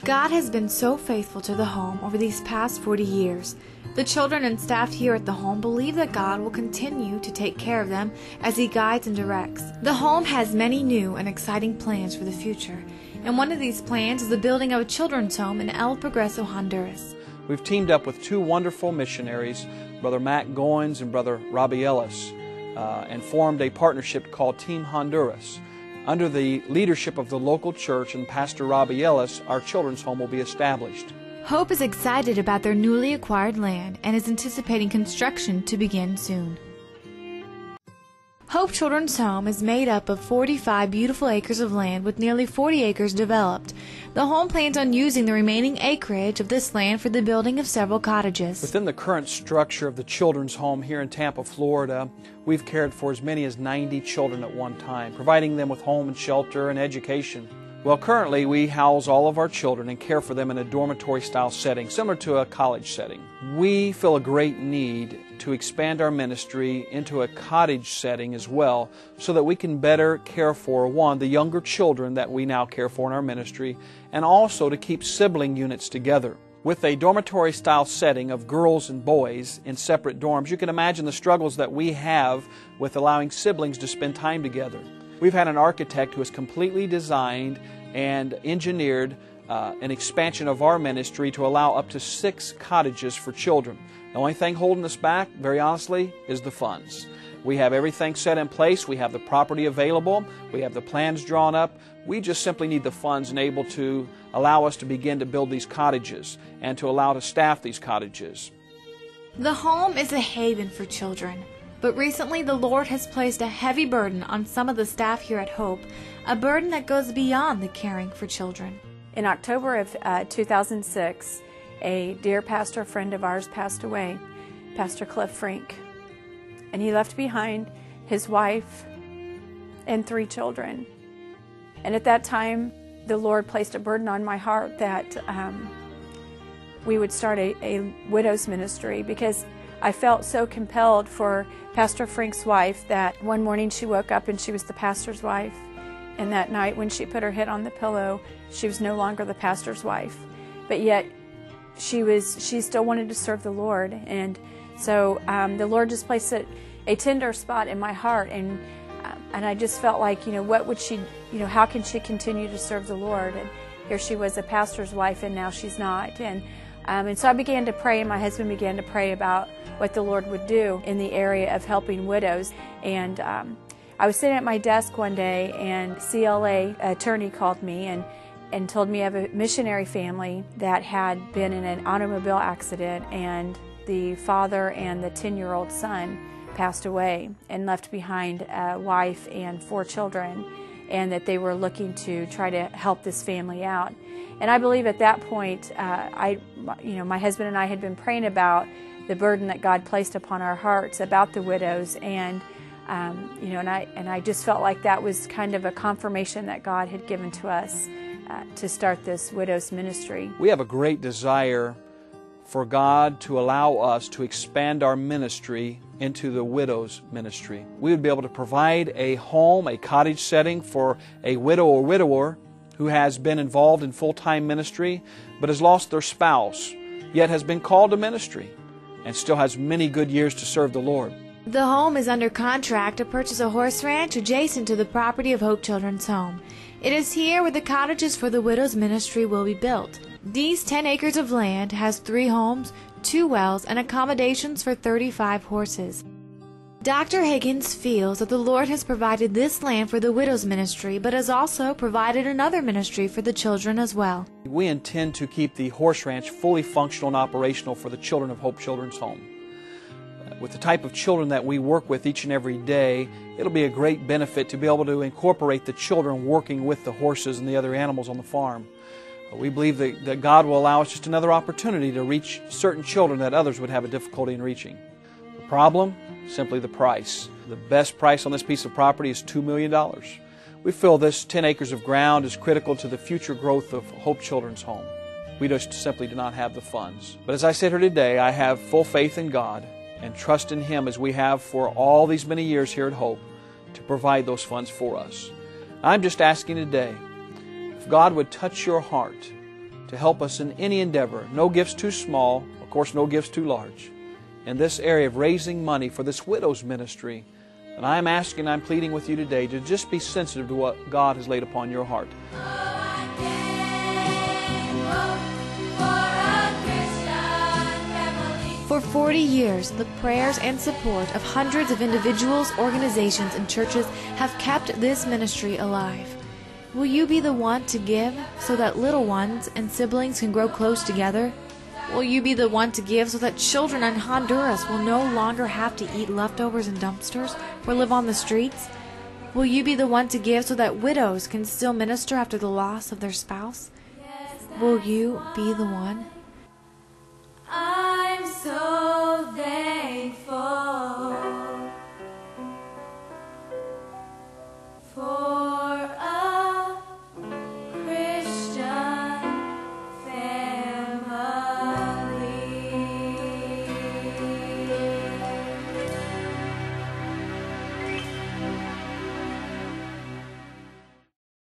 God has been so faithful to the home over these past 40 years. The children and staff here at the home believe that God will continue to take care of them as He guides and directs. The home has many new and exciting plans for the future, and one of these plans is the building of a children's home in El Progreso, Honduras. We've teamed up with two wonderful missionaries, Brother Matt Goins and Brother Robbie Ellis, and formed a partnership called Team Honduras. Under the leadership of the local church and Pastor Robbie Ellis, our children's home will be established. Hope is excited about their newly acquired land and is anticipating construction to begin soon. Hope Children's Home is made up of 45 beautiful acres of land with nearly 40 acres developed. The home plans on using the remaining acreage of this land for the building of several cottages. Within the current structure of the children's home here in Tampa, Florida, we've cared for as many as 90 children at one time, providing them with home and shelter and education. Well, currently we house all of our children and care for them in a dormitory-style setting, similar to a college setting. We feel a great need to expand our ministry into a cottage setting as well, so that we can better care for, one, the younger children that we now care for in our ministry, and also to keep sibling units together. With a dormitory-style setting of girls and boys in separate dorms, you can imagine the struggles that we have with allowing siblings to spend time together. We've had an architect who has completely designed and engineered an expansion of our ministry to allow up to 6 cottages for children. The only thing holding us back, very honestly, is the funds. We have everything set in place. We have the property available. We have the plans drawn up. We just simply need the funds and able to allow us to begin to build these cottages and to allow to staff these cottages. The home is a haven for children. But recently the Lord has placed a heavy burden on some of the staff here at Hope, a burden that goes beyond the caring for children. In October of 2006, a dear pastor friend of ours passed away, Pastor Cliff Frank. And he left behind his wife and 3 children. And at that time, the Lord placed a burden on my heart that we would start a widow's ministry, because I felt so compelled for Pastor Frank's wife that one morning she woke up and she was the pastor's wife. And that night when she put her head on the pillow, she was no longer the pastor's wife. But yet she still wanted to serve the Lord. And so the Lord just placed a tender spot in my heart. And I just felt like, what would she, how can she continue to serve the Lord? And here she was a pastor's wife, and now she's not. And so I began to pray, and my husband began to pray about what the Lord would do in the area of helping widows. And I was sitting at my desk one day, and CLA attorney called me and told me of a missionary family that had been in an automobile accident, and the father and the 10-year-old son passed away and left behind a wife and 4 children, and that they were looking to try to help this family out. And I believe at that point, my husband and I had been praying about the burden that God placed upon our hearts about the widows, and I just felt like that was kind of a confirmation that God had given to us to start this widows ministry. We have a great desire for God to allow us to expand our ministry into the widows ministry. We would be able to provide a home, a cottage setting for a widow or widower who has been involved in full-time ministry but has lost their spouse, yet has been called to ministry and still has many good years to serve the Lord. The home is under contract to purchase a horse ranch adjacent to the property of Hope Children's Home. It is here where the cottages for the widows ministry will be built. These 10 acres of land has 3 homes, 2 wells, and accommodations for 35 horses. Dr. Higgins feels that the Lord has provided this land for the widows ministry, but has also provided another ministry for the children as well. We intend to keep the horse ranch fully functional and operational for the children of Hope Children's Home. With the type of children that we work with each and every day, it'll be a great benefit to be able to incorporate the children working with the horses and the other animals on the farm. We believe that God will allow us just another opportunity to reach certain children that others would have a difficulty in reaching. The problem? Simply the price. The best price on this piece of property is $2 million. We feel this 10 acres of ground is critical to the future growth of Hope Children's Home. We just simply do not have the funds. But as I sit here today, I have full faith in God and trust in Him, as we have for all these many years here at Hope, to provide those funds for us. I'm just asking today, if God would touch your heart to help us in any endeavor. No gifts too small, of course no gifts too large. In this area of raising money for this widow's ministry, and I'm asking, I'm pleading with you today to just be sensitive to what God has laid upon your heart. For 40 years, the prayers and support of hundreds of individuals, organizations, and churches have kept this ministry alive. Will you be the one to give so that little ones and siblings can grow close together? Will you be the one to give so that children in Honduras will no longer have to eat leftovers in dumpsters or live on the streets? Will you be the one to give so that widows can still minister after the loss of their spouse? Will you be the one? I'm so there.